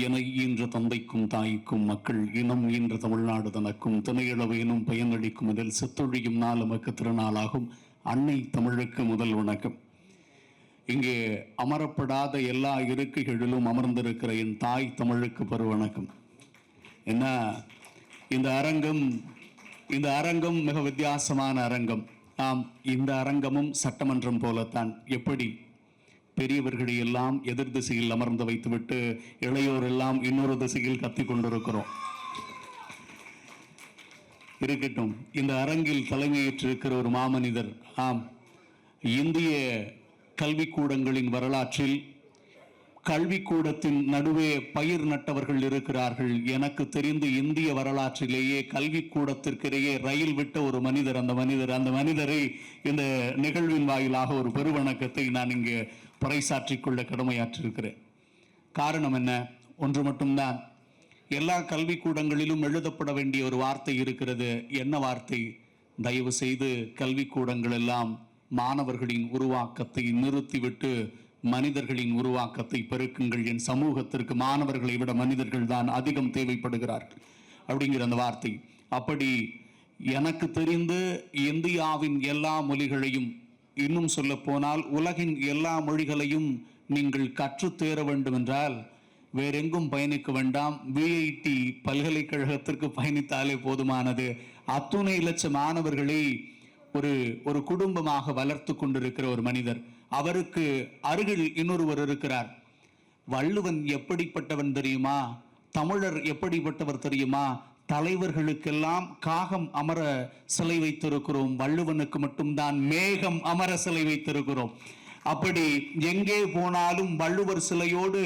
என ஈன்ற தந்தைக்கும் தாய்க்கும் மக்கள் இனம் ஈன்ற தமிழ்நாடு தனக்கும் திணையிளவேனும் பயனளிக்கும் இதில் செத்தொழியும் நாள் நமக்கு திருநாளாகும். அன்னை தமிழுக்கு முதல் வணக்கம். இங்கே அமரப்படாத எல்லா இருக்கைகளிலும் அமர்ந்திருக்கிற என் தாய் தமிழுக்கு பெருவணக்கம். என்ன இந்த அரங்கம் மிக வித்தியாசமான அரங்கம். ஆம், இந்த அரங்கமும் சட்டமன்றம் போலத்தான். எப்படி பெரியவர்களை எல்லாம் எதிர் திசையில் அமர்ந்து வைத்துவிட்டு இளையோர் எல்லாம் இன்னொரு திசையில் கத்திக் கொண்டிருக்கிறோம். இருக்கட்டும், இந்த அரங்கில் தலைமையேற்றிருக்கிற ஒரு மாமனிதர். ஆம், இந்திய கல்விக்கூடங்களின் வரலாற்றில் கல்விக்கூடத்தின் நடுவே பயிர் நட்டவர்கள் இருக்கிறார்கள். எனக்கு தெரிந்து இந்திய வரலாற்றிலேயே கல்விக்கூடத்திற்கிடையே ரயில் விட்ட ஒரு மனிதர். அந்த மனிதரை இந்த நிகழ்வின் வாயிலாக ஒரு பெருவணக்கத்தை நான் இங்கே பறைசாற்றிக் கொள்ள கடமையாற்றிருக்கிறேன். காரணம் என்ன? ஒன்று மட்டும்தான். எல்லா கல்விக்கூடங்களிலும் எழுதப்பட வேண்டிய ஒரு வார்த்தை இருக்கிறது. என்ன வார்த்தை? தயவு செய்து கல்விக்கூடங்கள் எல்லாம் மாணவர்களின் உருவாக்கத்தை நிறுத்திவிட்டு மனிதர்களின் உருவாக்கத்தை பெருக்குங்கள். என் சமூகத்திற்கு மாணவர்களை விட மனிதர்கள் தான் அதிகம் தேவைப்படுகிறார்கள் அப்படிங்கிற அந்த வார்த்தை. அப்படி எனக்கு தெரிந்து இந்தியாவின் எல்லா மொழிகளையும், இன்னும் சொல்ல போனால் உலகின் எல்லா மொழிகளையும் நீங்கள் கற்றுத்தேர வேண்டும் என்றால் வேறெங்கும் பயணிக்க வேண்டாம், விஐடி பல்கலைக்கழகத்திற்கு பயணித்தாலே போதுமானது. அத்துணை லட்சம் மாணவர்களை ஒரு குடும்பமாக வளர்த்து கொண்டிருக்கிற ஒரு மனிதர். அவருக்கு அருகில் இன்னொருவர் இருக்கிறார். வள்ளுவன் எப்படிப்பட்டவன் தெரியுமா? தமிழர் எப்படிப்பட்டவர் தெரியுமா? தலைவர்களுக்கெல்லாம் காகம் அமர சிலை வைத்திருக்கிறோம், வள்ளுவனுக்கு மட்டும்தான் மேகம் அமர சிலை வைத்திருக்கிறோம். அப்படி எங்கே போனாலும் வள்ளுவர் சிலையோடு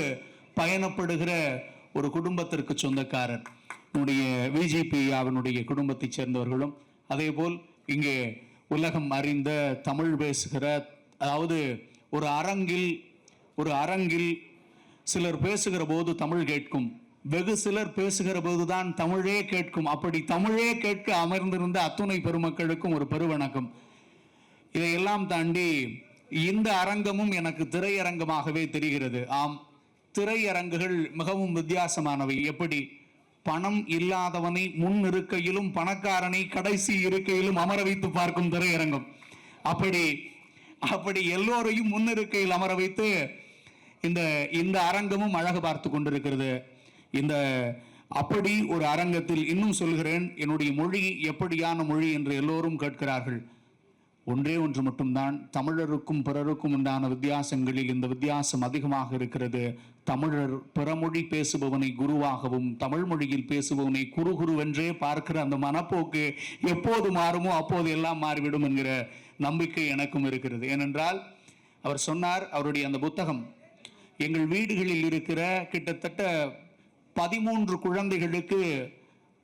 பயணப்படுகிற ஒரு குடும்பத்திற்கு சொந்தக்காரர். என்னுடைய விஜிபி அவனுடைய குடும்பத்தைச் சேர்ந்தவர்களும் அதே போல் இங்கே உலகம் அறிந்த தமிழ் பேசுகிற, அதாவது ஒரு அரங்கில் சிலர் பேசுகிற போது தமிழ் கேட்கும், வெகு சிலர் பேசுகிற போதுதான் தமிழே கேட்கும். அப்படி தமிழே கேட்க அமர்ந்திருந்த அத்துணை பெருமக்களுக்கும் ஒரு பெருவணக்கம். இதையெல்லாம் தாண்டி இந்த அரங்கமும் எனக்கு திரையரங்கமாகவே தெரிகிறது. ஆம், திரையரங்குகள் மிகவும் வித்தியாசமானவை. எப்படி? பணம் இல்லாதவனை முன் இருக்கையிலும் பணக்காரனை கடைசி இருக்கையிலும் அமர வைத்து பார்க்கும் திரையரங்கம். அப்படி எல்லோரையும் முன்னிருக்கையில் அமர வைத்து இந்த அரங்கமும் அழகு பார்த்து கொண்டிருக்கிறது. அப்படி ஒரு அரங்கத்தில் இன்னும் சொல்கிறேன், என்னுடைய மொழி எப்படியான மொழி என்று எல்லோரும் கேட்கிறார்கள். ஒன்றே ஒன்று மட்டும்தான். தமிழருக்கும் பிறருக்கும் உண்டான வித்தியாசங்களில் இந்த வித்தியாசம் அதிகமாக இருக்கிறது. தமிழர் பிறமொழி பேசுபவனை குருவாகவும் தமிழ் மொழியில் பேசுபவனை குருவென்றே பார்க்கிற அந்த மனப்போக்கு எப்போது மாறுமோ அப்போது எல்லாம் மாறிவிடும் என்கிற நம்பிக்கை எனக்கும் இருக்கிறது. ஏனென்றால் அவர் சொன்னார், அவருடைய அந்த புத்தகம், எங்கள் வீடுகளில் இருக்கிற கிட்டத்தட்ட 13 குழந்தைகளுக்கு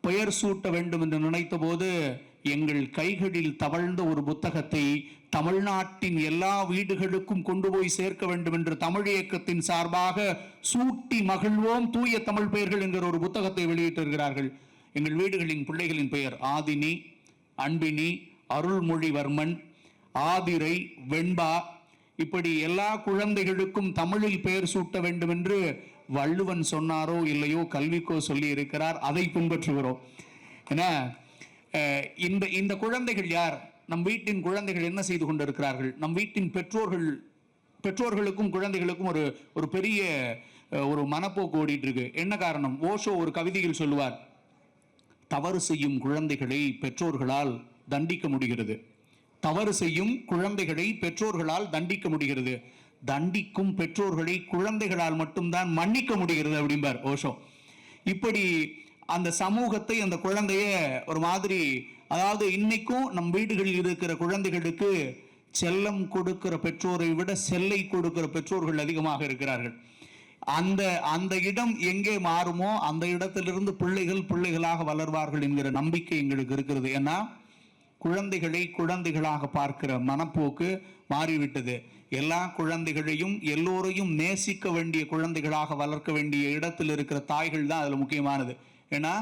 பெயர் சூட்ட வேண்டும் என்று நினைத்த போது எங்கள் கைகளில் தவழ்ந்த ஒரு புத்தகத்தை தமிழ்நாட்டின் எல்லா வீடுகளுக்கும் கொண்டு போய் சேர்க்க வேண்டும் என்று தமிழ் இயக்கத்தின் சார்பாக சூட்டி மகிழ்வோம் தூய தமிழ் பெயர்கள் என்கிற ஒரு புத்தகத்தை வெளியிட்டிருக்கிறார்கள். எங்கள் வீடுகளின் பிள்ளைகளின் பெயர் ஆதினி, அன்பினி, அருள்மொழிவர்மன், ஆதிரை, வெண்பா, இப்படி எல்லா குழந்தைகளுக்கும் தமிழில் பெயர் சூட்ட வேண்டும் என்று வள்ளுவன் சொன்னாரோ இல்லையோ கல்விக்கோ சொல்லி இருக்கிறார். அதை பின்பற்றுகிறோம். ஏன்னா இந்த குழந்தைகள் யார்? நம் வீட்டின் குழந்தைகள் என்ன செய்து கொண்டிருக்கிறார்கள்? நம் வீட்டின் பெற்றோர்களுக்கும் குழந்தைகளுக்கும் ஒரு பெரிய ஒரு மனப்போக்கு ஓடிட்டு இருக்கு. என்ன காரணம்? ஓஷோ ஒரு கவிதையில் சொல்லுவார், தவறு செய்யும் குழந்தைகளை பெற்றோர்களால் தண்டிக்க முடிகிறது. தவறு செய்யும் குழந்தைகளை பெற்றோர்களால் தண்டிக்க முடிகிறது. தண்டிக்கும் பெற்றோர்களை குழந்தைகளால் மட்டும்தான் மன்னிக்க முடிகிறது அப்படிம்பார் ஓஷோ. இப்படி அந்த சமூகத்தை, அந்த குழந்தைய ஒரு மாதிரி, அதாவது இன்னைக்கும் நம் வீடுகளில் இருக்கிற குழந்தைகளுக்கு செல்லம் கொடுக்கிற பெற்றோரை விட செல்லை கொடுக்கிற பெற்றோர்கள் அதிகமாக இருக்கிறார்கள். அந்த இடம் எங்கே மாறுமோ அந்த இடத்திலிருந்து பிள்ளைகளாக வளர்வார்கள் என்கிற நம்பிக்கை எங்களுக்கு இருக்கிறது. ஏன்னா குழந்தைகளை குழந்தைகளாக பார்க்கிற மனப்போக்கு மாறிவிட்டது. எல்லா குழந்தைகளையும் எல்லோரையும் நேசிக்க வேண்டிய குழந்தைகளாக வளர்க்க வேண்டிய இடத்தில் இருக்கிற தாய்கள் தான் அதுல முக்கியமானது. ஏன்னா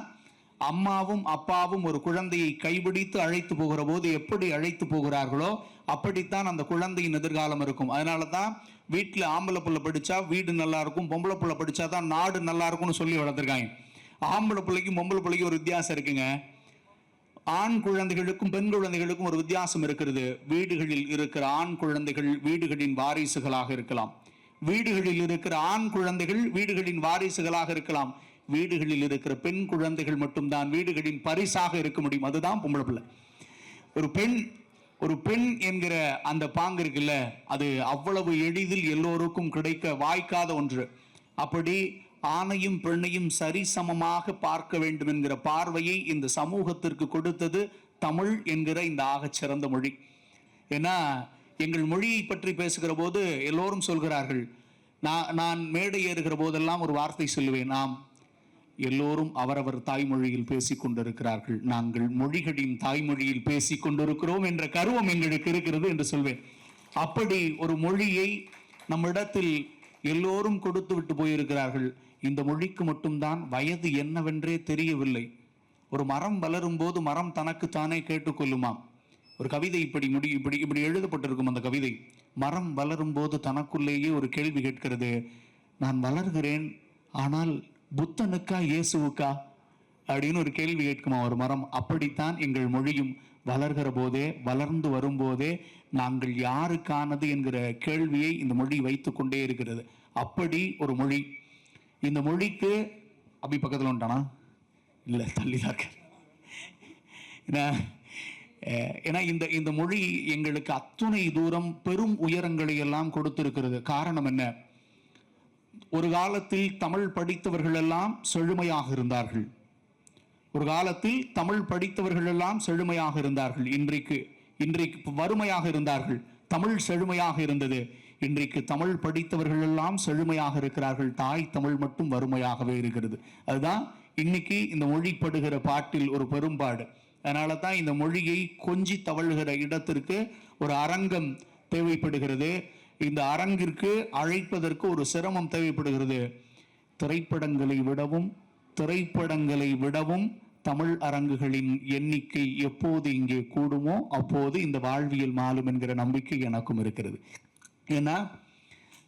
அம்மாவும் அப்பாவும் ஒரு குழந்தையை கைபிடித்து அழைத்து போகிற போது எப்படி அழைத்து போகிறார்களோ அப்படித்தான் அந்த குழந்தையின் எதிர்காலம் இருக்கும். அதனால தான் வீட்டில் ஆம்பளை பிள்ளை படிச்சா வீடு நல்லா இருக்கும், பொம்பளை பிள்ளை படிச்சா தான் நாடு நல்லா இருக்கும்னு சொல்லி வளர்த்துருக்காங்க. ஆம்பளை பிள்ளைக்கும் பொம்பளை பிள்ளைக்கும் ஒரு வித்தியாசம் இருக்குங்க. ஆண் குழந்தைகளுக்கும் பெண் குழந்தைகளுக்கும் ஒரு வித்தியாசம் இருக்கிறது. வீடுகளில் இருக்கிற ஆண் குழந்தைகள் வீடுகளின் வாரிசுகளாக இருக்கலாம், வீடுகளில் இருக்கிற ஆண் குழந்தைகள் வீடுகளின் வாரிசுகளாக இருக்கலாம், வீடுகளில் இருக்கிற பெண் குழந்தைகள் மட்டும்தான் வீடுகளின் பரிசாக இருக்க முடியும். அதுதான் பொம்பளை பிள்ளை. ஒரு பெண் என்கிற அந்த பாங்கு இருக்குல்ல, அது அவ்வளவு எளிதில் எல்லோருக்கும் கிடைக்க வாய்க்காத ஒன்று. அப்படி ஆணையும் பெண்ணையும் சரிசமமாக பார்க்க வேண்டும் என்கிற பார்வையை இந்த சமூகத்திற்கு கொடுத்தது தமிழ் என்கிற இந்த ஆகச்சிறந்த மொழி. ஏன்னா எங்கள் மொழியை பற்றி பேசுகிற போது எல்லோரும் சொல்கிறார்கள், நான் மேடை ஏறுகிற போதெல்லாம் ஒரு வார்த்தை சொல்லுவேன், நாம் எல்லோரும் அவரவர் தாய்மொழியில் பேசிக் கொண்டிருக்கிறார்கள், நாங்கள் மொழிகளின் தாய்மொழியில் பேசிக் கொண்டிருக்கிறோம் என்ற கருவம் எங்களுக்கு இருக்கிறது என்று சொல்வேன். அப்படி ஒரு மொழியை நம்மிடத்தில் எல்லோரும் கொடுத்து விட்டு போயிருக்கிறார்கள். இந்த மொழிக்கு மட்டும்தான் வயது என்னவென்றே தெரியவில்லை. ஒரு மரம் வளரும் போது மரம் தனக்கு தானே கேட்டுக்கொள்ளுமாம். ஒரு கவிதை இப்படி எழுதப்பட்டிருக்கும். அந்த கவிதை, மரம் வளரும் போது தனக்குள்ளேயே ஒரு கேள்வி கேட்கிறது, நான் வளர்கிறேன், ஆனால் புத்தனுக்கா இயேசுவுக்கா அப்படின்னு ஒரு கேள்வி கேட்குமா ஒரு மரம். அப்படித்தான் எங்கள் மொழியும் வளர்கிற போதே, வளர்ந்து வரும்போதே நாங்கள் யாருக்கானது என்கிற கேள்வியை இந்த மொழி வைத்துக் கொண்டே இருக்கிறது. அப்படி ஒரு மொழி. இந்த மொழிக்கு அப்படி பக்கத்தில் வந்துட்டானா இல்லை தள்ளிதாக்க. ஏன்னா இந்த மொழி எங்களுக்கு அத்துணை தூரம் பெரும் உயரங்களை எல்லாம் கொடுத்திருக்கிறது. காரணம் என்ன? ஒரு காலத்தில் தமிழ் படித்தவர்கள் எல்லாம் செழுமையாக இருந்தார்கள். ஒரு காலத்தில் தமிழ் படித்தவர்கள் எல்லாம் செழுமையாக இருந்தார்கள். இன்றைக்கு வறுமையாக இருந்தார்கள். தமிழ் செழுமையாக இருந்தது. இன்றைக்கு தமிழ் படித்தவர்கள் எல்லாம் செழுமையாக இருக்கிறார்கள். தாய் தமிழ் மட்டும் வறுமையாகவே இருக்கிறது. அதுதான் இன்னைக்கு இந்த மொழி படுகிற பாட்டில் ஒரு பெரும்பாடு. அதனால தான் இந்த மொழியை கொஞ்சி தவழ்கிற இடத்திற்கு ஒரு அரங்கம் தேவைப்படுகிறது. இந்த அரங்கிற்கு அழைப்பதற்கு ஒரு சிரமம் தேவைப்படுகிறது. திரைப்படங்களை விடவும் தமிழ் அரங்குகளின் எண்ணிக்கை எப்போது இங்கே கூடுமோ அப்போது இந்த வாழ்வியல் மாறும் என்கிற நம்பிக்கை எனக்கும் இருக்கிறது. ஏன்னா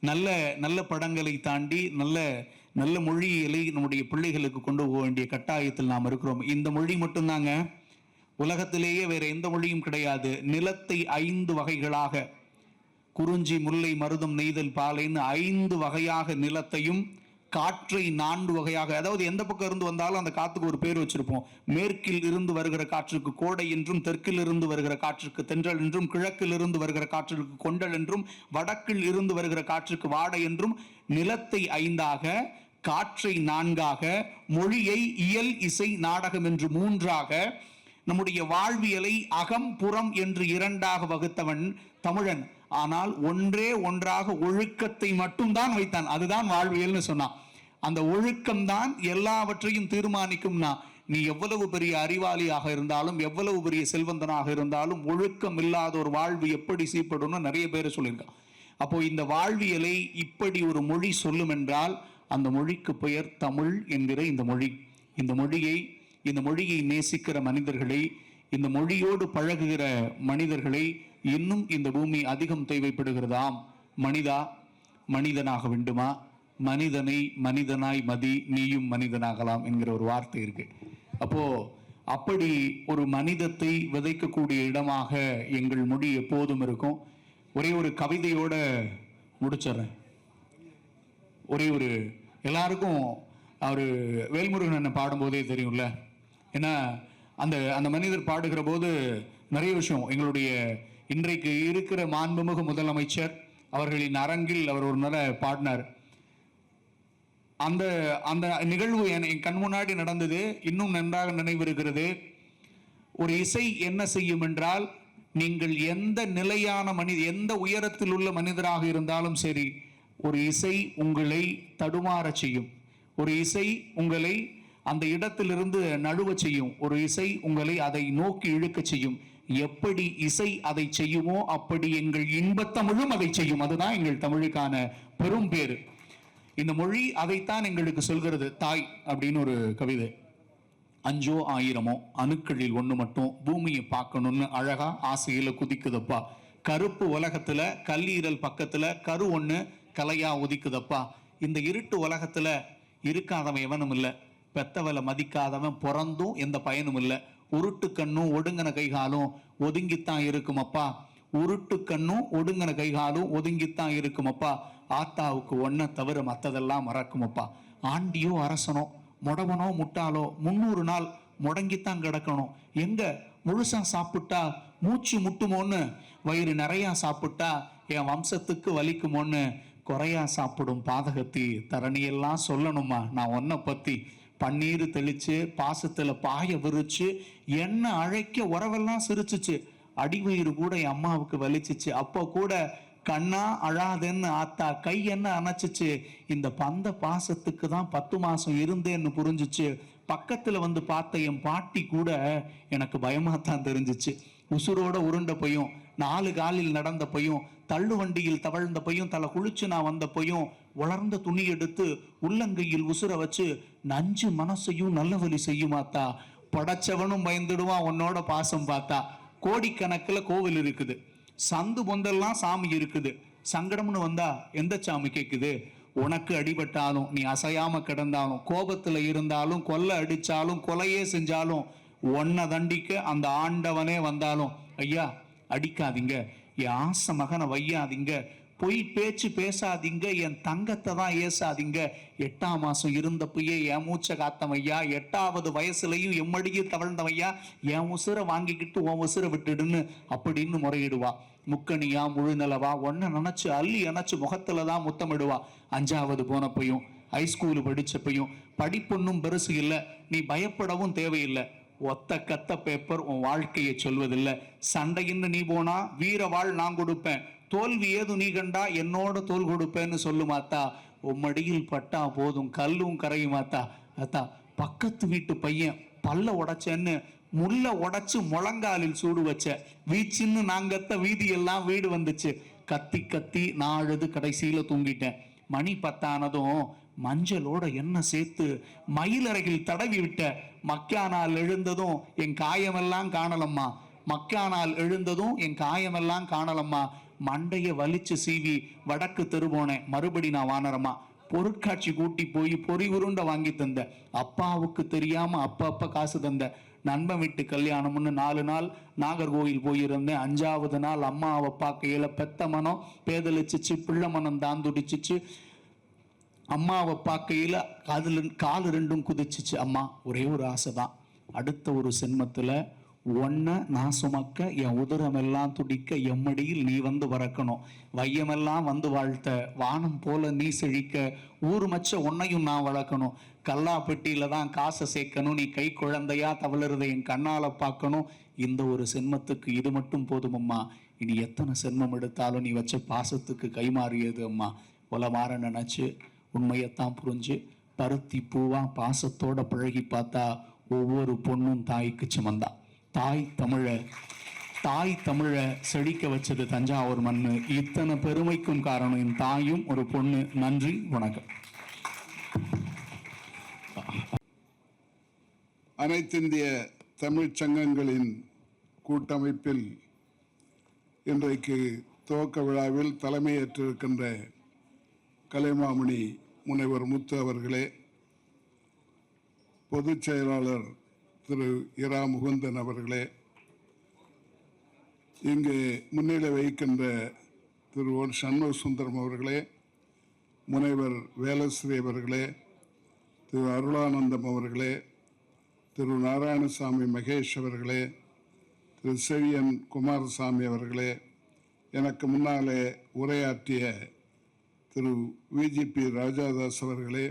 நல்ல நல்ல படங்களை தாண்டி நல்ல மொழியியலை நம்முடைய பிள்ளைகளுக்கு கொண்டு போக வேண்டிய கட்டாயத்தில் நாம் இருக்கிறோம். இந்த மொழி மட்டும்தாங்க, உலகத்திலேயே வேற எந்த மொழியும் கிடையாது. நிலத்தை 5 வகைகளாக, குறிஞ்சி, முல்லை, மருதம், நெய்தல், பாலைன்னு 5 வகையாக நிலத்தையும், காற்றை 4 வகையாக, அதாவது எந்த பக்கம் இருந்து வந்தாலும் அந்த காத்துக்கு ஒரு பேர் வச்சிருப்போம். மேற்கில் இருந்து வருகிற காற்றுக்கு கோடை என்றும், தெற்கில் இருந்து வருகிற காற்றுக்கு தென்றல் என்றும், கிழக்கில் இருந்து வருகிற காற்றுக்கு கொண்டல் என்றும், வடக்கில் இருந்து வருகிற காற்றுக்கு வாடை என்றும், நிலத்தை 5ஆக, காற்றை 4ஆக, மொழியை இயல், இசை, நாடகம் என்று 3ஆக, நம்முடைய வாழ்வியலை அகம் புறம் என்று 2ஆக வகுத்தவன் தமிழன். ஆனால் ஒன்றாக ஒழுக்கத்தை மட்டும்தான் வைத்தான். அதுதான் வாழ்வியல்னு சொன்னான். அந்த ஒழுக்கம் தான் எல்லாவற்றையும் தீர்மானிக்கும்னா, நீ எவ்வளவு பெரிய அறிவாளியாக இருந்தாலும், எவ்வளவு பெரிய செல்வந்தனாக இருந்தாலும், ஒழுக்கம் இல்லாத ஒரு வாழ்வு எப்படி சீப்படும் நிறைய பேர் சொல்லியிருக்கான். அப்போ இந்த வாழ்வியலை இப்படி ஒரு மொழி சொல்லும் என்றால் அந்த மொழிக்கு பெயர் தமிழ் என்கிற இந்த மொழி. இந்த மொழியை நேசிக்கிற மனிதர்களை, இந்த மொழியோடு பழகுகிற மனிதர்களை இன்னும் இந்த பூமி அதிகம் தேவைப்படுகிறதாம். மனிதனாக வேண்டுமா? மனிதனை மனிதனாய் மதி, நீயும் மனிதனாகலாம் என்கிற ஒரு வார்த்தை இருக்கு. அப்படி ஒரு மனிதத்தை விதைக்கக்கூடிய இடமாக எங்கள் மொழி எப்போதும் இருக்கும். ஒரே ஒரு கவிதையோட முடிச்சிடுறேன். எல்லாருக்கும் அவர் வேல்முருகன் என்ன பாடும்போதே தெரியும்ல. ஏன்னா அந்த மனிதர் பாடுகிற போது நிறைய விஷயம், எங்களுடைய இன்றைக்கு இருக்கிற மாண்புமிகு முதலமைச்சர் அவர்களின் அரங்கில் அவர் ஒரு முறை பாடினார். அந்த நிகழ்வு என் கண் முன்னாடி நடந்தது, இன்னும் நன்றாக நினைவிருக்கிறது. ஒரு இசை என்ன செய்யும் என்றால், நீங்கள் எந்த நிலையான எந்த உயரத்தில் உள்ள மனிதராக இருந்தாலும் சரி, ஒரு இசை உங்களை தடுமாற செய்யும். ஒரு இசை உங்களை அந்த இடத்திலிருந்து நழுவ செய்யும். ஒரு இசை உங்களை அதை நோக்கி இழுக்க செய்யும். எப்படி இசை அதை செய்யுமோ அப்படி எங்கள் இன்பத்தமிழும் அதை செய்யும். அதுதான் எங்கள் தமிழுக்கான பெரும் பேரு. இந்த மொழி அதைத்தான் எங்களுக்கு சொல்கிறது. தாய் அப்படின்னு ஒரு கவிதை. 5 1000 அணுக்களில் ஒண்ணு மட்டும் பூமியை பார்க்கணும்னு அழகா ஆசையில குதிக்குதப்பா. கருப்பு உலகத்துல கல்லீரல் பக்கத்துல கரு ஒண்ணு கலையா உதிக்குதப்பா. இந்த இருட்டு உலகத்துல இருக்காதவன் எவனும் இல்ல, பெத்தவளை மதிக்காதவன் பிறந்தும் எந்த பயனும் இல்ல. உருட்டு கண்ணும் ஒடுங்கின கைகாலும் ஒதுங்கித்தான் இருக்குமப்பா. உருட்டு கண்ணும் ஒடுங்கின கைகாலும் ஒதுங்கித்தான் இருக்குமப்பா. ஆத்தாவுக்கு ஒன்ன தவிர மத்ததெல்லாம் மறக்குமப்பா. ஆண்டியோ அரசனோ முடவனோ முட்டாளோ 300 நாள் முடங்கித்தான் கிடக்கணும். எங்க முழுசா சாப்பிட்டா மூச்சு முட்டுமோன்னு, வயிறு நிறையா சாப்பிட்டா என் வம்சத்துக்கு வலிக்குமோன்னு குறையா சாப்பிடும் பாதகத்தி தரணியெல்லாம் சொல்லணுமா நான் ஒன்ன பத்தி. பன்னீர் தெளிச்சு பாசத்துல பாய விரிச்சு என்ன அழைக்க உறவெல்லாம் சிரிச்சுச்சு. அடிவயிறு கூட என் அம்மாவுக்கு வலிச்சிச்சு. அப்போ கூட கண்ணா அழாதேன்னு ஆத்தா கை என்ன அணைச்சிச்சு. இந்த பந்த பாசத்துக்கு தான் 10 மாசம் இருந்தேன்னு புரிஞ்சிச்சு. பக்கத்துல வந்து பார்த்த என் பாட்டி கூட எனக்கு பயமாத்தான் தெரிஞ்சிச்சு. உசுரோட உருண்ட பையும், 4 காலில் நடந்த பையும், தள்ளு வண்டியில் தவழ்ந்த பையும், தலை குளிச்சு நான் வந்த பையும், உலர்ந்த துணி எடுத்து உள்ளங்கையில் உசுர வச்சு நஞ்சு மனசையும் நல்ல வழி செய்யுமாத்தா. படைச்சவனும் பயந்துடுவான் உன்னோட பாசம் பார்த்தா. கோடிக்கணக்கில் கோவில் இருக்குது, சந்து பொந்தெல்லாம் சாமி இருக்குது. சங்கடம்னு வந்தா எந்த சாமி கேக்குது? உனக்கு அடிபட்டாலும் நீ அசையாம கிடந்தாலும், கோபத்துல இருந்தாலும், கொல்ல அடிச்சாலும், கொலையே செஞ்சாலும், ஒன்ன தண்டிக்க அந்த ஆண்டவனே வந்தாலும், ஐயா அடிக்காதீங்க, என் ஆசை மகனை வையாதீங்க, பொய் பேச்சு பேசாதீங்க, என் தங்கத்தை தான் ஏசாதீங்க. 8ஆம் மாசம் இருந்தப்பயே என் மூச்சை காத்தவையா, 8வது வயசுலையும் எம்மடியில் தவழ்ந்தவையா, என் உசுரை வாங்கிக்கிட்டு உன் உசுரை விட்டுடுன்னு அப்படின்னு முறையிடுவா. முக்கணியா முழுநிலவா ஒன்ன நினைச்சு அள்ளி அணைச்சு முகத்துலதான் முத்தமிடுவா. 5வது போனப்பையும் ஹைஸ்கூலு படிச்சப்பையும் படிப்பொன்னும் பெருசு இல்லை, நீ பயப்படவும் தேவையில்லை, ஒத்த கத்த பேப்பர் உன் வாழ்க்கையை சொல்வதில்லை. சண்டையின்னு நீ போனா வீர வாழ் நான் கொடுப்பேன், தோல்வி ஏது நீ கண்டா என்னோட தோல் கொடுப்பேன்னு சொல்லுமாத்தா. உம்மடியில் பட்டா போதும் கல்லும் கரையுமாத்தா. அத்தா பக்கத்து வீட்டு பையன் பல்ல உடைச்சேன்னு முள்ள உடைச்சு முழங்காலில் சூடு வச்ச, வீச்சுன்னு நாங்கத்த வீதியெல்லாம் வீடு வந்துச்சு. கத்தி கத்தி நான் அழுது கடைசியில தூங்கிட்டேன். மணி 10 ஆனதும் மஞ்சளோட எண்ணெய் சேர்த்து மயிலறையில் தடவி விட்ட. மக்கானால் எழுந்ததும் என் காயமெல்லாம் காணலம்மா, மக்கானால் எழுந்ததும் என் காயமெல்லாம் காணலம்மா. மண்டைய வலிச்சு சீவி வடக்கு தெருவோனேன், மறுபடி நான் வானரமா. பொருட்காட்சி கூட்டி போய் பொறி உருண்டை வாங்கி தந்த, அப்பாவுக்கு தெரியாம அப்ப காசு தந்த. நண்பன் வீட்டு கல்யாணம்னு 4 நாள் நாகர்கோவில் போயிருந்தேன். 5வது நாள் அம்மாவை பார்க்கையில பெத்த மனம் பேதலிச்சிச்சு, பிள்ளை மனம் தான் துடிச்சிச்சு. அம்மாவை பார்க்கையில கால் 2ம் குதிச்சிச்சு. அம்மா ஒரே ஒரு ஆசைதான், அடுத்த ஒரு சென்மத்துல ஒன்ன நான் சுமக்க, என் உதரமெல்லாம் துடிக்க, எம்மடியில் நீ வந்து வரக்கணும், வையமெல்லாம் வந்து வாழ்த்த, வானம் போல நீ செழிக்க, ஊர் மச்ச உன்னையும் நான் வளர்க்கணும், கல்லா பெட்டியில தான் காசை சேர்க்கணும், நீ கை குழந்தையா தவழுறதை என் கண்ணால பார்க்கணும். இந்த ஒரு சென்மத்துக்கு இது மட்டும் போதும் அம்மா, இனி எத்தனை சென்மம் எடுத்தாலும் நீ வச்ச பாசத்துக்கு கைமாறியது அம்மா. உலமாற நினைச்சு உண்மையத்தான் புரிஞ்சு பருத்தி பூவா பாசத்தோட பழகி பார்த்தா ஒவ்வொரு பொண்ணும் தாய்க்கு சுமந்தா. தாய் தமிழ செழிக்க வச்சது தஞ்சாவூர் மண்ணு. இத்தனை பெருமைக்கும் காரணம் என் தாயும் ஒரு பொண்ணு. நன்றி, வணக்கம். அனைத்திந்திய தமிழ்ச் சங்கங்களின் கூட்டமைப்பில் இன்றைக்கு துவக்க விழாவில் தலைமையேற்றிருக்கின்ற கலைமாமணி முனைவர் முத்து அவர்களே, பொதுச் செயலாளர் திரு இரா முகுந்தன் அவர்களே, இங்கு முன்னிலை வகிக்கின்ற திரு சண்முக சுந்தரம் அவர்களே, முனைவர் வேலஸ்ரீ அவர்களே, திரு அருளானந்தம் அவர்களே, திரு நாராயணசாமி மகேஷ் அவர்களே, திரு செழியன் குமாரசாமி அவர்களே, எனக்கு முன்னாலே உரையாற்றிய திரு விஜிபி ராஜாதாஸ் அவர்களே,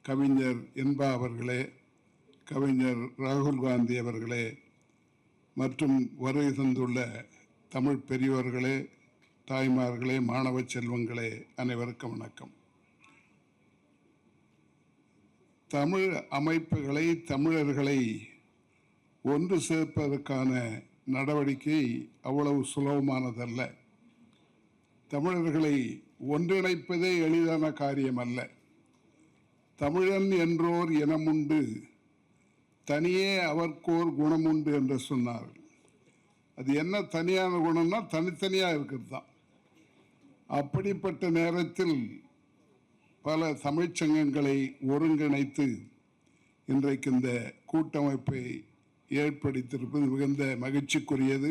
கவிஞர் என்பா அவர்களே, கவிஞர் ராகுல் காந்தி அவர்களே, மற்றும் வருகை தந்துள்ள தமிழ் பெரியோர்களே, தாய்மார்களே, மாணவ செல்வங்களே, அனைவருக்கும் வணக்கம். தமிழ் அமைப்புகளை, தமிழர்களை ஒன்று சேர்ப்பதற்கான நடவடிக்கை அவ்வளவு சுலபமானதல்ல. தமிழர்களை ஒன்றிணைப்பதே எளிதான காரியம் அல்ல. தமிழன் என்றோர் இனமுண்டு, தனியே அவர்க்கோர் குணம் உண்டு என்று சொன்னார்கள். அது என்ன தனியான குணம்னா தனித்தனியாக இருக்கிறது தான். அப்படிப்பட்ட நேரத்தில் பல தமிழ்ச்சங்கங்களை ஒருங்கிணைத்து இன்றைக்கு இந்த கூட்டமைப்பை ஏற்படுத்தியிருப்பது மிகுந்த மகிழ்ச்சிக்குரியது.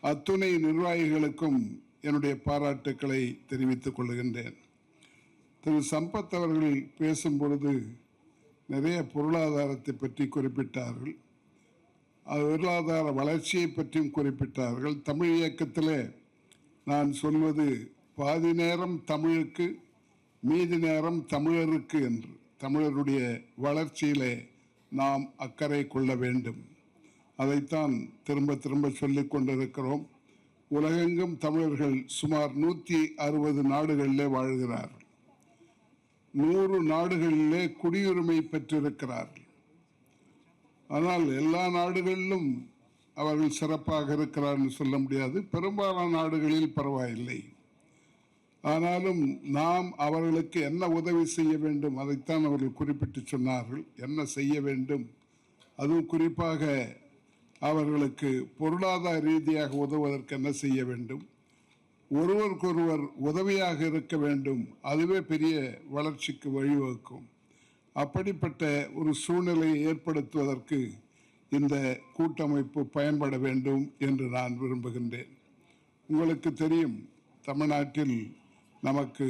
அத்துணை நிர்வாகிகளுக்கும் என்னுடைய பாராட்டுக்களை தெரிவித்துக் கொள்கின்றேன். திரு சம்பத் அவர்கள் பேசும் பொழுது நிறைய பொருளாதாரத்தை பற்றி குறிப்பிட்டார்கள், பொருளாதார வளர்ச்சியை பற்றியும் குறிப்பிட்டார்கள். தமிழ் இயக்கத்தில் நான் சொல்வது பாதி நேரம் தமிழுக்கு மீதி நேரம் தமிழருக்கு என்று. தமிழருடைய வளர்ச்சியிலே நாம் அக்கறை கொள்ள வேண்டும். அதைத்தான் திரும்ப திரும்ப சொல்லிக் கொண்டிருக்கிறோம். உலகெங்கும் தமிழர்கள் சுமார் 160 நாடுகளிலே வாழ்கிறார்கள். 100 நாடுகளிலே குடியுரிமை பெற்றிருக்கிறார்கள். ஆனால் எல்லா நாடுகளிலும் அவர்கள் சிறப்பாக இருக்கிறார்கள் சொல்ல முடியாது. பெரும்பாலான நாடுகளில் பரவாயில்லை. ஆனாலும் நாம் அவர்களுக்கு என்ன உதவி செய்ய வேண்டும் அதைத்தான் அவர்கள் குறிப்பிட்டு சொன்னார்கள். என்ன செய்ய வேண்டும், அதுவும் குறிப்பாக அவர்களுக்கு பொருளாதார ரீதியாக உதவுவதற்கு என்ன செய்ய வேண்டும், ஒருவருக்கொருவர் உதவியாக இருக்க வேண்டும். அதுவே பெரிய வளர்ச்சிக்கு வழிவகுக்கும். அப்படிப்பட்ட ஒரு சூழ்நிலையை ஏற்படுத்துவதற்கு இந்த கூட்டமைப்பு பயன்பட வேண்டும் என்று நான் விரும்புகின்றேன். உங்களுக்கு தெரியும், தமிழ்நாட்டில் நமக்கு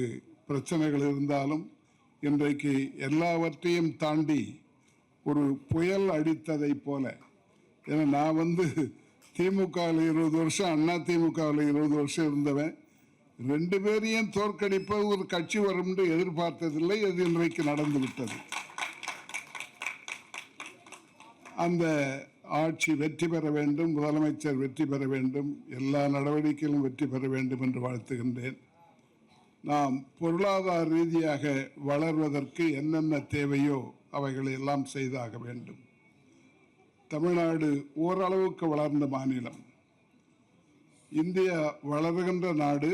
பிரச்சனைகள் இருந்தாலும் இன்றைக்கு எல்லாவற்றையும் தாண்டி ஒரு புயல் அடித்ததை போல, ஏன்னா நான் திமுகவில் 20 வருஷம், அண்ணா திமுகவில் 20 வருஷம் இருந்தவன். 2 பேரையும் தோற்கடிப்பது ஒரு கட்சி வரும் என்று எதிர்பார்த்ததில்லை. அது இன்றைக்கு நடந்து விட்டது. அந்த ஆட்சி வெற்றி பெற வேண்டும், முதலமைச்சர் வெற்றி பெற வேண்டும், எல்லா நடவடிக்கைகளும் வெற்றி பெற வேண்டும் என்று வாழ்த்துகின்றேன். நாம் பொருளாதார ரீதியாக வளர்வதற்கு என்னென்ன தேவையோ அவைகளை எல்லாம் செய்தாக வேண்டும். தமிழ்நாடு ஓரளவுக்கு வளர்ந்த மாநிலம். இந்தியா வளர்கின்ற நாடு.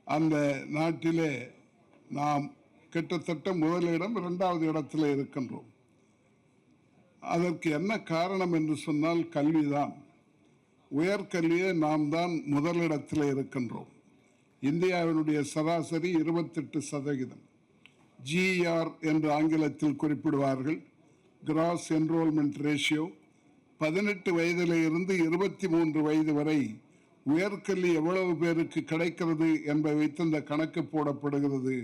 அந்த நாட்டிலே நாம் கிட்டத்தட்ட முதலிடம் 2வது இடத்தில் இருக்கின்றோம். அதற்கு என்ன காரணம் என்று சொன்னால் கல்விதான். உயர்கல்வியை நாம் தான் முதலிடத்தில் இருக்கின்றோம். இந்தியாவினுடைய சராசரி 28%. GR என்று ஆங்கிலத்தில் குறிப்பிடுவார்கள், கிராஸ் என்ரோல்மெண்ட் ரேஷியோ. 18 வயதில் இருந்து 23 வயது வரை உயர்கல்வி எவ்வளவு பேருக்கு கிடைக்கிறது என்பதை வைத்து இந்த கணக்கு போடப்படுகிறது.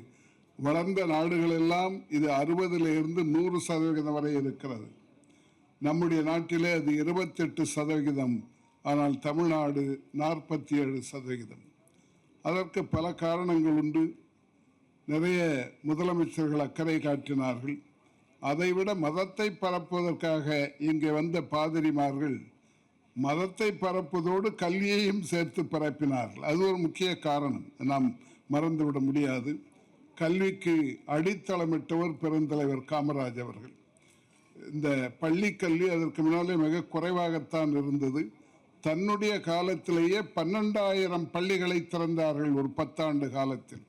வளர்ந்த நாடுகள் எல்லாம் இது 60 இருந்து 100% வரை இருக்கிறது. நம்முடைய நாட்டிலே அது 28%. ஆனால் தமிழ்நாடு 47%. அதற்கு பல காரணங்கள் உண்டு. நிறைய முதலமைச்சர்கள் அக்கறை காட்டினார்கள். அதைவிட மதத்தை பரப்புவதற்காக இங்கே வந்த பாதிரிமார்கள் மதத்தை பரப்புவதோடு கல்வியையும் சேர்த்து பரப்பினார்கள். அது ஒரு முக்கிய காரணம், நாம் மறந்துவிட முடியாது. கல்விக்கு அடித்தளமிட்டவர் பெருந்தலைவர் காமராஜ் அவர்கள். இந்த பள்ளி கல்வி அதற்கு முன்னாலே மிக குறைவாகத்தான் இருந்தது. தன்னுடைய காலத்திலேயே 12,000 பள்ளிகளை திறந்தார்கள் ஒரு 10 ஆண்டு காலத்தில்.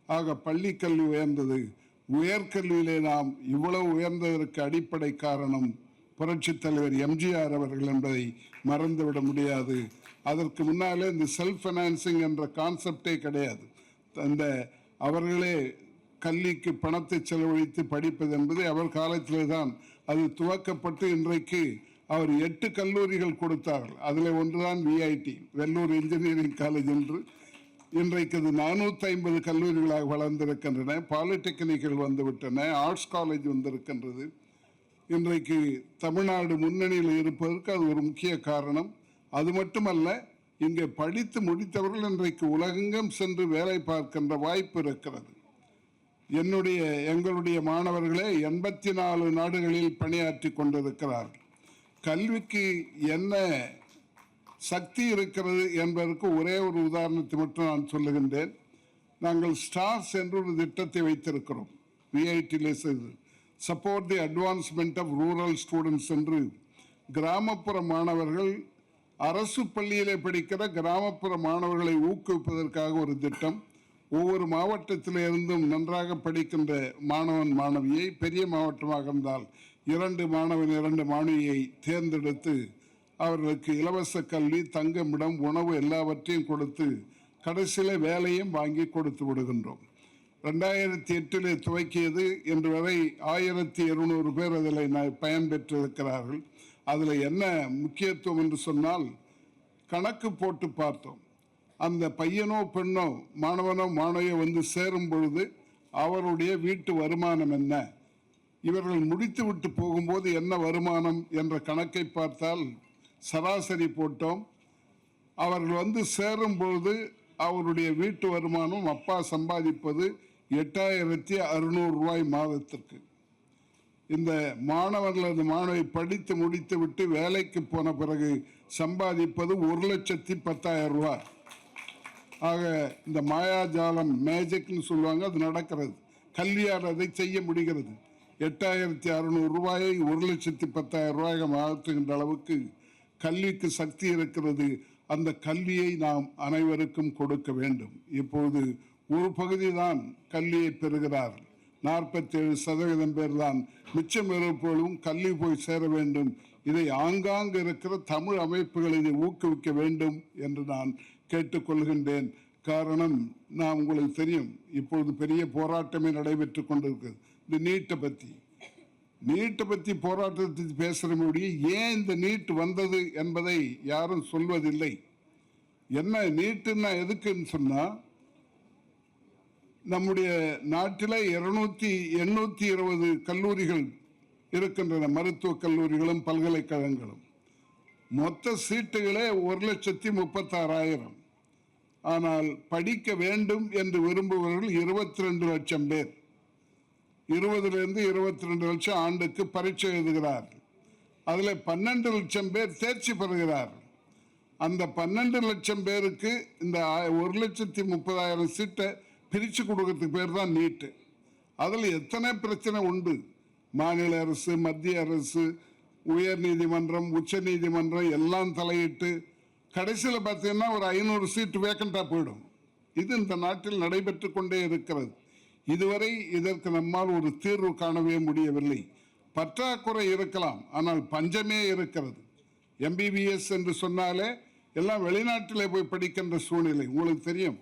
ஆக பள்ளி கல்வி உயர்ந்தது. உயர்கல்வியிலே நாம் இவ்வளவு உயர்ந்ததற்கு அடிப்படை காரணம் புரட்சித் தலைவர் எம்ஜிஆர் அவர்கள் என்பதை மறந்துவிட முடியாது. அதற்கு முன்னாலே இந்த செல்ஃப் ஃபைனான்சிங் என்ற கான்செப்டே கிடையாது. அந்த அவர்களே கல்விக்கு பணத்தை செலவழித்து படிப்பது என்பது அவர் காலத்திலே தான் அது துவக்கப்பட்டு இன்றைக்கு அவர் 8 கல்லூரிகள் கொடுத்தார்கள். அதில் ஒன்றுதான் VIT, வெள்ளூர் இன்ஜினியரிங் காலேஜ் என்று. இன்றைக்கு அது 450 கல்லூரிகளாக வளர்ந்திருக்கின்றன. பாலிடெக்னிக்கள் வந்துவிட்டன, ஆர்ட்ஸ் காலேஜ் வந்திருக்கின்றது. இன்றைக்கு தமிழ்நாடு முன்னணியில் இருப்பதற்கு அது ஒரு முக்கிய காரணம். அது மட்டுமல்ல, இங்கே படித்து முடித்தவர்கள் இன்றைக்கு உலகெங்கும் சென்று வேலை பார்க்கின்ற வாய்ப்பு இருக்கிறது. எங்களுடைய மாணவர்களே 84 நாடுகளில் பணியாற்றி கொண்டிருக்கிறார்கள். கல்விக்கு என்ன சக்தி இருக்கிறது என்பதற்கு ஒரே ஒரு உதாரணத்தை மட்டும் நான் சொல்லுகின்றேன். நாங்கள் ஸ்டார்ஸ் என்ற ஒரு திட்டத்தை வைத்திருக்கிறோம். VIT support the advancement of rural students என்று கிராமப்புற மாணவர்கள், அரசு பள்ளியிலே படிக்கிற கிராமப்புற மாணவர்களை ஊக்குவிப்பதற்காக ஒரு திட்டம். ஒவ்வொரு மாவட்டத்தில் இருந்தும் நன்றாக படிக்கின்ற மாணவன் மாணவியை, பெரிய மாவட்டமாக இருந்தால் 2 மாணவன் 2 மாணவியை தேர்ந்தெடுத்து அவர்களுக்கு இலவச கல்வி, தங்குமிடம், உணவு எல்லாவற்றையும் கொடுத்து கடைசியில் வேலையும் வாங்கி கொடுத்து விடுகின்றோம். 2008 துவக்கியது இன்று வரை 1200 பேர் அதில் பயன்பெற்றிருக்கிறார்கள். அதில் என்ன முக்கியத்துவம் என்று சொன்னால், கணக்கு போட்டு பார்த்தோம். அந்த பையனோ பெண்ணோ மாணவனோ மாணவியோ வந்து சேரும் பொழுது அவருடைய வீட்டு வருமானம் என்ன, இவர்கள் முடித்து விட்டு போகும்போது என்ன வருமானம் என்ற கணக்கை பார்த்தால் சராசரி போட்டோம். அவர்கள் வந்து சேரும் பொழுது அவருடைய வீட்டு வருமானம் அப்பா சம்பாதிப்பது 8600 ரூபாய் மாதத்திற்கு. இந்த மாணவர்களது மாணவி படித்து முடித்து விட்டு வேலைக்கு போன பிறகு சம்பாதிப்பது 1,10,10,000 ரூபாய். ஆக இந்த மாயாஜாலம், மேஜிக்னு சொல்லுவாங்க, அது நடக்கிறது. கல்வியால் அதை செய்ய முடிகிறது. 8600 ரூபாயை 1,10,10,000 ரூபாய் மாற்றுகின்ற அளவுக்கு கல்விக்கு சக்தி இருக்கிறது. அந்த கல்வியை நாம் அனைவருக்கும் கொடுக்க வேண்டும். இப்போது ஒரு பகுதி தான் கல்வியை பெறுகிறார்கள். 47% பேர் தான். மிச்சம் இருப்பவர்களும் கல்வி போய் சேர வேண்டும். இதை ஆங்காங்கு இருக்கிற தமிழ் அமைப்புகளை இதை ஊக்குவிக்க வேண்டும் என்று நான் கேட்டுக்கொள்கின்றேன். காரணம், நான் உங்களுக்கு தெரியும், இப்பொழுது பெரிய போராட்டமே நடைபெற்று கொண்டிருக்கிறது. இந்த நீட்டை பற்றி போராட்டத்தை பேசுகிற முடிய ஏன் இந்த நீட் வந்தது என்பதை யாரும் சொல்வதில்லை. என்ன நீட்டுன்னா எதுக்குன்னு சொன்னா, நம்முடைய நாட்டில் 820 கல்லூரிகள் இருக்கின்றன, மருத்துவக் கல்லூரிகளும் பல்கலைக்கழகங்களும். மொத்த சீட்டுகளே 1,36,000. ஆனால் படிக்க வேண்டும் என்று விரும்புபவர்கள் 22 லட்சம் பேர். 20லிருந்து 22 லட்சம் ஆண்டுக்கு பரீட்சை எழுதுகிறார்கள். அதில் 12 லட்சம் பேர் தேர்ச்சி பெறுகிறார்கள். அந்த 12 லட்சம் பேருக்கு இந்த 1,30,000 சீட்டை பிரித்து கொடுக்கறதுக்கு பேர் தான் நீட்டு. அதில் எத்தனை பிரச்சனை உண்டு. மாநில அரசு, மத்திய அரசு, உயர் நீதிமன்றம், உச்ச நீதிமன்றம் எல்லாம் தலையிட்டு கடைசியில் பார்த்தீங்கன்னா ஒரு 500 சீட்டு வேக்கண்டாக போயிடும். இது இந்த நாட்டில் நடைபெற்று கொண்டே இருக்கிறது. இதுவரை இதற்கு நம்மால் ஒரு தீர்வு காணவே முடியவில்லை. பற்றாக்குறை இருக்கலாம், ஆனால் பஞ்சமே இருக்கிறது. MBBS என்று சொன்னாலே எல்லாம் வெளிநாட்டிலே போய் படிக்கின்ற சூழ்நிலை. உங்களுக்கு தெரியும்,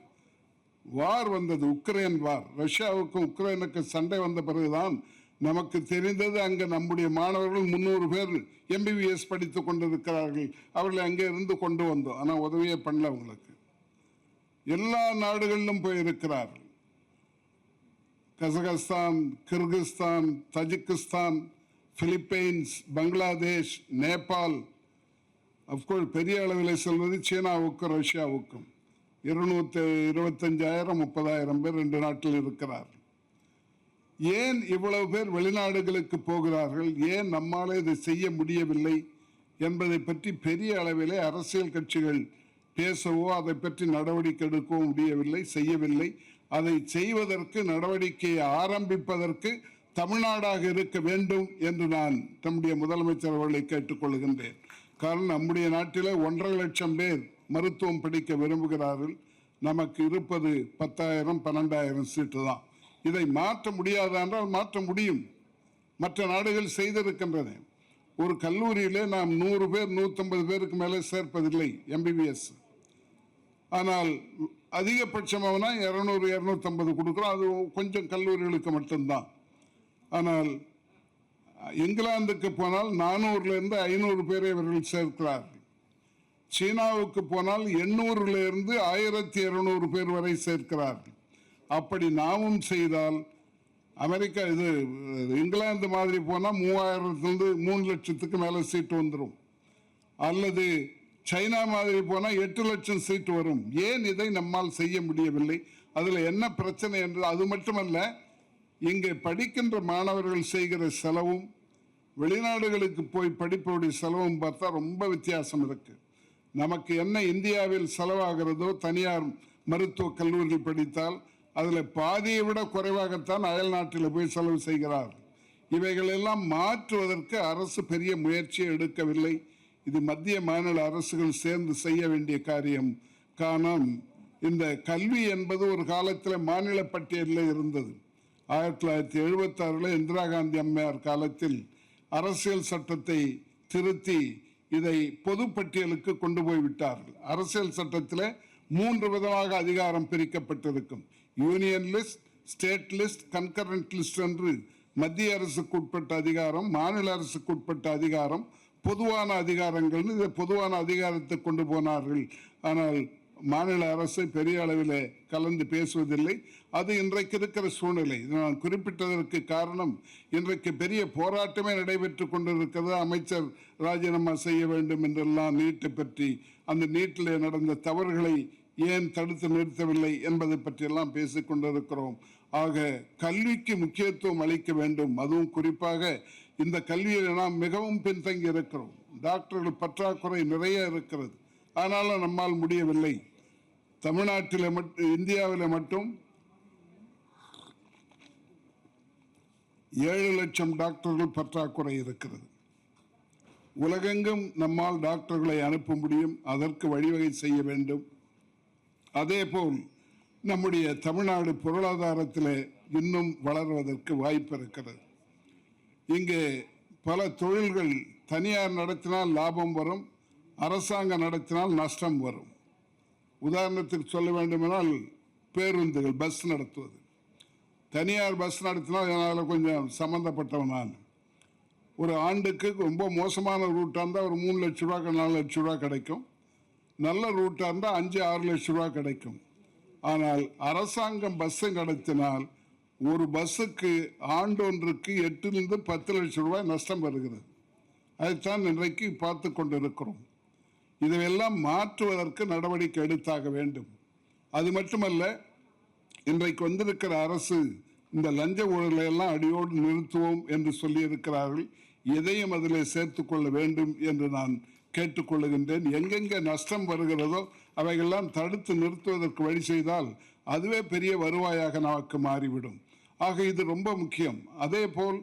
வார் வந்தது, உக்ரைன் வார். ரஷ்யாவுக்கும் உக்ரைனுக்கும் சண்டை வந்த பிறகுதான் நமக்கு தெரிந்தது அங்கே நம்முடைய மாணவர்கள் 300 பேர் MBBS படித்து கொண்டிருக்கிறார்கள். அவர்களை அங்கே இருந்து கொண்டு வந்தோம். ஆனால் உதவியே பண்ணல அவங்களுக்கு. எல்லா நாடுகளிலும் போயிருக்கிறார்கள். Kazakhstan, Kyrgyzstan, Tajikistan, Philippines, Bangladesh, Nepal, of course பெரிய அளவில் சொல்வது சீனாவுக்கும் ரஷ்யாவுக்கும் 225,000 30,000 பேர் 2 நாட்டில் இருக்கிறார்கள். ஏன் இவ்வளவு பேர் வெளிநாடுகளுக்கு போகிறார்கள், ஏன் நம்மால் இதை செய்ய முடியவில்லை என்பதை பற்றி பெரிய அளவிலே அரசியல் கட்சிகள் பேசவோ அதை பற்றி நடவடிக்கை எடுக்கவோ முடியவில்லை, செய்யவில்லை. அதை செய்வதற்கு, நடவடிக்கையை ஆரம்பிப்பதற்கு தமிழ்நாடாக இருக்க வேண்டும் என்று நான் நம்முடைய முதலமைச்சர் அவர்களை கேட்டுக்கொள்கின்றேன். காரணம், நம்முடைய நாட்டில் 1.5 லட்சம் பேர் மருத்துவம் படிக்க விரும்புகிறார்கள். நமக்கு இருப்பது 10,000 12,000 சீட்டு தான். இதை மாற்ற முடியாதா என்றால் மாற்ற முடியும். மற்ற நாடுகள் செய்திருக்கின்றன. ஒரு கல்லூரியிலே நாம் 100 பேர் 150 பேருக்கு மேலே சேர்ப்பதில்லை MBBS. ஆனால் அதிகபட்சமாகனா 200 250 கொடுக்குறோம். அது கொஞ்சம் கல்லூரிகளுக்கு மட்டும்தான். ஆனால் இங்கிலாந்துக்கு போனால் 400லிருந்து 500 பேரை இவர்கள் சேர்க்கிறார்கள். சீனாவுக்கு போனால் 800லிருந்து 1200 பேர் வரை சேர்க்கிறார்கள். அப்படி நாமும் செய்தால், அமெரிக்கா இது இங்கிலாந்து மாதிரி போனால் 3000லிருந்து 3 லட்சத்துக்கு மேலே சீட்டு வந்துடும். அல்லது சைனா மாதிரி போனால் 8 லட்சம் சீட்டு வரும். ஏன் இதை நம்மால் செய்ய முடியவில்லை? அதில் என்ன பிரச்சனை என்று. அது மட்டுமல்ல, இங்கே படிக்கின்ற மாணவர்கள் செய்கிற செலவும் வெளிநாடுகளுக்கு போய் படிப்பவருடைய செலவும் பார்த்தா ரொம்ப வித்தியாசம் இருக்கு. நமக்கு என்ன இந்தியாவில் செலவாகிறதோ தனியார் மருத்துவக் கல்லூரியில் படித்தால் அதில் பாதியை விட குறைவாகத்தான் அயல் நாட்டில் போய் செலவு செய்கிறார்கள். இவைகளெல்லாம் மாற்றுவதற்கு அரசு பெரிய முயற்சியை எடுக்கவில்லை. இது மத்திய மாநில அரசுகள் சேர்ந்து செய்ய வேண்டிய காரியம். காரணம், இந்த கல்வி என்பது ஒரு காலத்தில் மாநில பட்டியலில் இருந்தது. 1976 இந்திரா காந்தி அம்மையார் காலத்தில் அரசியல் சட்டத்தை திருத்தி இதை பொதுப்பட்டியலுக்கு கொண்டு போய் விட்டார்கள். அரசியல் சட்டத்தில் 3 விதமாக அதிகாரம் பிரிக்கப்பட்டிருக்கும். Union list, state list, concurrent list என்று மத்திய அரசுக்கு உட்பட்ட அதிகாரம், மாநில அரசுக்கு உட்பட்ட அதிகாரம், பொதுவான அதிகாரங்கள். இதை பொதுவான அதிகாரத்தை கொண்டு போனார்கள். ஆனால் மாநில அரசு பெரிய அளவில் கலந்து பேசுவதில்லை. அது இன்றைக்கு இருக்கிற சூழ்நிலை. நான் குறிப்பிட்டதற்கு காரணம், இன்றைக்கு பெரிய போராட்டமே நடைபெற்று கொண்டிருக்கிறது. அமைச்சர் ராஜினாமா செய்ய வேண்டும் என்றெல்லாம் நீட்டை பற்றி, அந்த நீட்டில் நடந்த தவறுகளை ஏன் தடுத்து நிறுத்தவில்லை என்பதை பற்றியெல்லாம் பேசிக் கொண்டிருக்கிறோம். ஆக கல்விக்கு முக்கியத்துவம் அளிக்க வேண்டும். அதுவும் குறிப்பாக இந்த கல்வியில் நாம் மிகவும் பின்தங்கி இருக்கிறோம். டாக்டர்கள் பற்றாக்குறை நிறைய இருக்கிறது. ஆனாலும் நம்மால் முடியவில்லை. தமிழ்நாட்டில் மட்டும், இந்தியாவில் மட்டும் 7 லட்சம் டாக்டர்கள் பற்றாக்குறை இருக்கிறது. உலகெங்கும் நம்மால் டாக்டர்களை அனுப்ப முடியும். அதற்கு வழிவகை செய்ய வேண்டும். அதேபோல் நம்முடைய தமிழ்நாடு பொருளாதாரத்தில் இன்னும் வளர்வதற்கு வாய்ப்பு இருக்கிறது. இங்கே பல தொழில்கள் தனியார் நடத்தினால் லாபம் வரும், அரசாங்கம் நடத்தினால் நஷ்டம் வரும். உதாரணத்துக்கு சொல்ல வேண்டுமென்றால் பேருந்துகள், பஸ் நடத்துவது. தனியார் பஸ் நடத்தினால் என்னால் கொஞ்சம் சம்மந்தப்பட்டவன் நான். ஒரு ஆண்டுக்கு ரொம்ப மோசமான ரூட்டாக இருந்தால் ஒரு 3 லட்ச ரூபா 4 லட்ச ரூபா கிடைக்கும். நல்ல ரூட்டாக இருந்தால் 5-6 லட்ச ரூபா கிடைக்கும். ஆனால் அரசாங்கம் பஸ்ஸை நடத்தினால் ஒரு பஸ்ஸுக்கு ஆண்டொன்றுக்கு 8 to 10 லட்சம் ரூபாய் நஷ்டம் வருகிறது. அதைத்தான் இன்றைக்கு பார்த்து கொண்டிருக்கிறோம். இதையெல்லாம் மாற்றுவதற்கு நடவடிக்கை எடுத்தாக வேண்டும். அது மட்டுமல்ல, இன்றைக்கு வந்திருக்கிற அரசு இந்த லஞ்ச ஊழலை எல்லாம் அடியோடு நிறுத்துவோம் என்று சொல்லியிருக்கிறார்கள். எதையும் அதில் சேர்த்து கொள்ள வேண்டும் என்று நான் கேட்டுக்கொள்ளுகின்றேன். எங்கெங்கே நஷ்டம் வருகிறதோ அவைகள்லாம் தடுத்து நிறுத்துவதற்கு வழி செய்தால் அதுவே பெரிய வருவாயாக நமக்கு மாறிவிடும். ஆக இது ரொம்ப முக்கியம். அதே போல்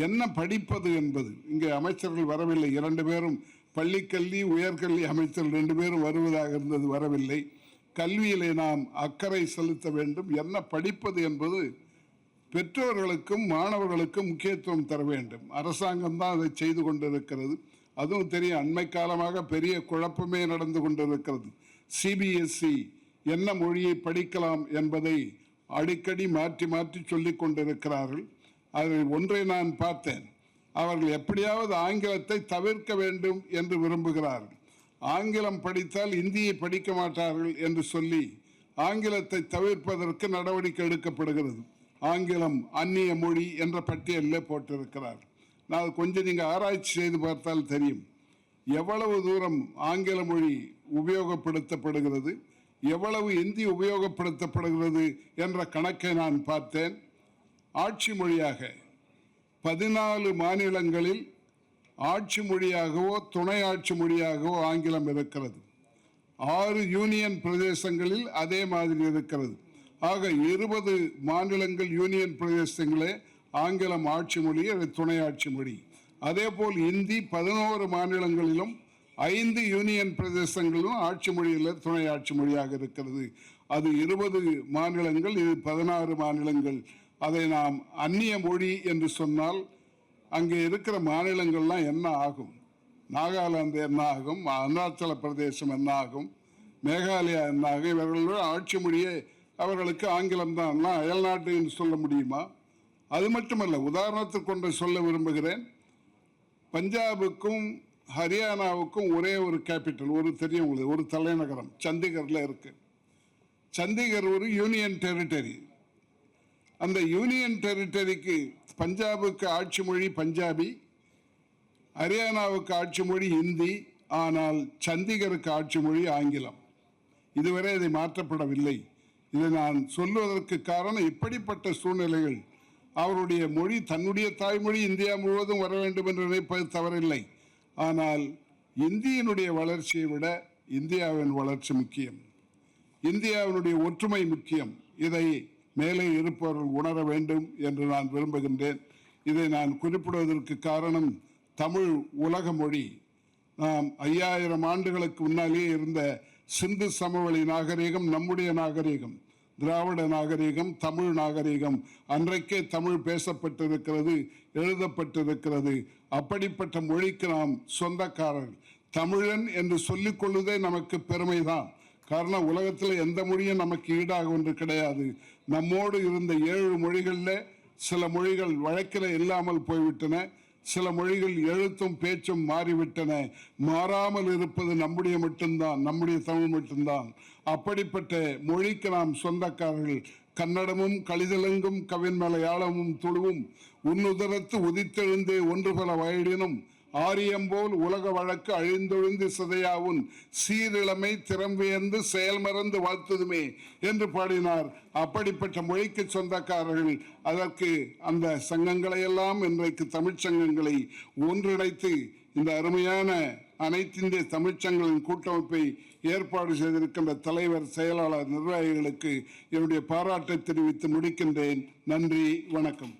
என்ன படிப்பது என்பது, இங்கே அமைச்சர்கள் வரவில்லை. 2 பேரும் பள்ளிக்கல்வி உயர்கல்வி அமைச்சர் 2 பேரும் வருவதாக இருந்தது, வரவில்லை. கல்வியிலே நாம் அக்கறை செலுத்த வேண்டும். என்ன படிப்பது என்பது பெற்றோர்களுக்கும் மாணவர்களுக்கும் முக்கியத்துவம் தர வேண்டும். அரசாங்கம் தான் அதை செய்து கொண்டிருக்கிறது. அதுவும் தெரியும், அண்மை காலமாக பெரிய குழப்பமே நடந்து கொண்டிருக்கிறது. CBSE என்ன மொழியை படிக்கலாம் என்பதை அடிக்கடி மாற்றி மாற்றி சொல்லிக் கொண்டிருக்கிறார்கள். அதில் ஒன்றை நான் பார்த்தேன். அவர்கள் எப்படியாவது ஆங்கிலத்தை தவிர்க்க வேண்டும் என்று விரும்புகிறார்கள். ஆங்கிலம் படித்தால் இந்தியை படிக்க மாட்டார்கள் என்று சொல்லி ஆங்கிலத்தை தவிர்ப்பதற்கு நடவடிக்கை எடுக்கப்படுகிறது. ஆங்கிலம் அந்நிய மொழி என்ற பட்டியலில் போட்டிருக்கிறார். நான் கொஞ்சம் நீங்கள் ஆராய்ச்சி செய்து பார்த்தால் தெரியும் எவ்வளவு தூரம் ஆங்கில மொழி உபயோகப்படுத்தப்படுகிறது, எவ்வளவு இந்தி உபயோகப்படுத்தப்படுகிறது என்ற கணக்கை நான் பார்த்தேன். ஆட்சி மொழியாக 14 மாநிலங்களில் ஆட்சி மொழியாகவோ துணை ஆட்சி மொழியாகவோ ஆங்கிலம் இருக்கிறது. 6 யூனியன் பிரதேசங்களில் அதே மாதிரி இருக்கிறது. ஆக 20 மாநிலங்கள் யூனியன் பிரதேசங்களே ஆங்கிலம் ஆட்சி மொழி, அது துணை ஆட்சி மொழி. அதே போல் இந்தி 11 மாநிலங்களிலும் 5 யூனியன் பிரதேசங்களிலும் ஆட்சி மொழியில் துணை ஆட்சி மொழியாக இருக்கிறது. அது 20 மாநிலங்கள், இது 16 மாநிலங்கள். அதை நாம் அந்நிய மொழி என்று சொன்னால் அங்கே இருக்கிற மாநிலங்கள்லாம் என்ன ஆகும்? நாகாலாந்து என்ன ஆகும்? அருணாச்சல பிரதேசம் என்ன ஆகும்? மேகாலயா என்ன ஆகும்? இவர்களோட ஆட்சி மொழியே அவர்களுக்கு ஆங்கிலம் தான். அயல்நாட்டு என்று சொல்ல முடியுமா? அது மட்டுமல்ல, உதாரணத்துக்கு கொண்டு சொல்ல விரும்புகிறேன். பஞ்சாபுக்கும் ஹரியானாவுக்கும் ஒரே ஒரு கேபிட்டல், ஒரு தெரியும் உங்களுக்கு, ஒரு தலைநகரம் சண்டிகரில் இருக்கு. சண்டிகர் ஒரு யூனியன் டெரிட்டரி. அந்த யூனியன் டெரிட்டரிக்கு பஞ்சாபுக்கு ஆட்சி மொழி பஞ்சாபி, ஹரியானாவுக்கு ஆட்சி மொழி இந்தி. ஆனால் சண்டிகருக்கு ஆட்சி மொழி ஆங்கிலம். இதுவரை இதை மாற்றப்படவில்லை. இதை நான் சொல்வதற்கு காரணம், இப்படிப்பட்ட சூழ்நிலைகள். அவருடைய மொழி, தன்னுடைய தாய்மொழி இந்தியா முழுவதும் வர வேண்டும் என்று நினைப்பது தவறில்லை. ஆனால் இந்தியினுடைய வளர்ச்சியை விட இந்தியாவின் வளர்ச்சி முக்கியம், இந்தியாவினுடைய ஒற்றுமை முக்கியம். இதை மேலே இருப்பவர்கள் உணர வேண்டும் என்று நான் விரும்புகின்றேன். இதை நான் குறிப்பிடுவதற்கு காரணம், தமிழ் உலக மொழி. நாம் 5000 ஆண்டுகளுக்கு முன்னாலேயே இருந்த சிந்து சமவெளி நாகரிகம் நம்முடைய நாகரிகம். திராவிட நாகரிகம், தமிழ் நாகரிகம். அன்றைக்கே தமிழ் பேசப்பட்டிருக்கிறது, எழுதப்பட்டிருக்கிறது. அப்படிப்பட்ட மொழிக்கு நாம் சொந்தக்காரர்கள். தமிழன் என்று சொல்லிக் கொள்வதே நமக்கு பெருமைதான். காரணம், உலகத்தில் எந்த மொழியும் நமக்கு ஈடாக ஒன்று கிடையாது. நம்மோடு இருந்த 7 மொழிகளில் சில மொழிகள் வழக்கில் இல்லாமல் போய்விட்டன, சில மொழிகள் எழுத்தும் பேச்சும் மாறிவிட்டன. மாறாமல் இருப்பது நம்முடைய மட்டும்தான், நம்முடைய தமிழ் மட்டும்தான். அப்படிப்பட்ட மொழிக்கு நாம் சொந்தக்காரர்கள். கன்னடமும் கலிதலங்கும் கவின் மலையாளமும் துளுவும் உன்னுதரத்து உதித்தெழுந்தே ஒன்று பல வயடினும் ஆரியம்போல் உலக வழக்கு அழிந்தொழிந்து சிதையாவும் சீரிழமை திறம்பெயர்ந்து செயல் மறந்து வாழ்த்துதுமே என்று பாடினார். அப்படிப்பட்ட மொழிக்கு சொந்தக்காரர்கள். அதற்கு அந்த சங்கங்களை எல்லாம் இன்றைக்கு தமிழ்ச்சங்கங்களை ஒன்றிணைத்து இந்த அருமையான அனைத்திந்திய தமிழ்ச்சங்கங்களின் கூட்டமைப்பை ஏற்பாடு செய்திருக்கின்ற தலைவர், செயலாளர், நிர்வாகிகளுக்கு என்னுடைய பாராட்டை தெரிவித்து முடிக்கின்றேன். நன்றி, வணக்கம்.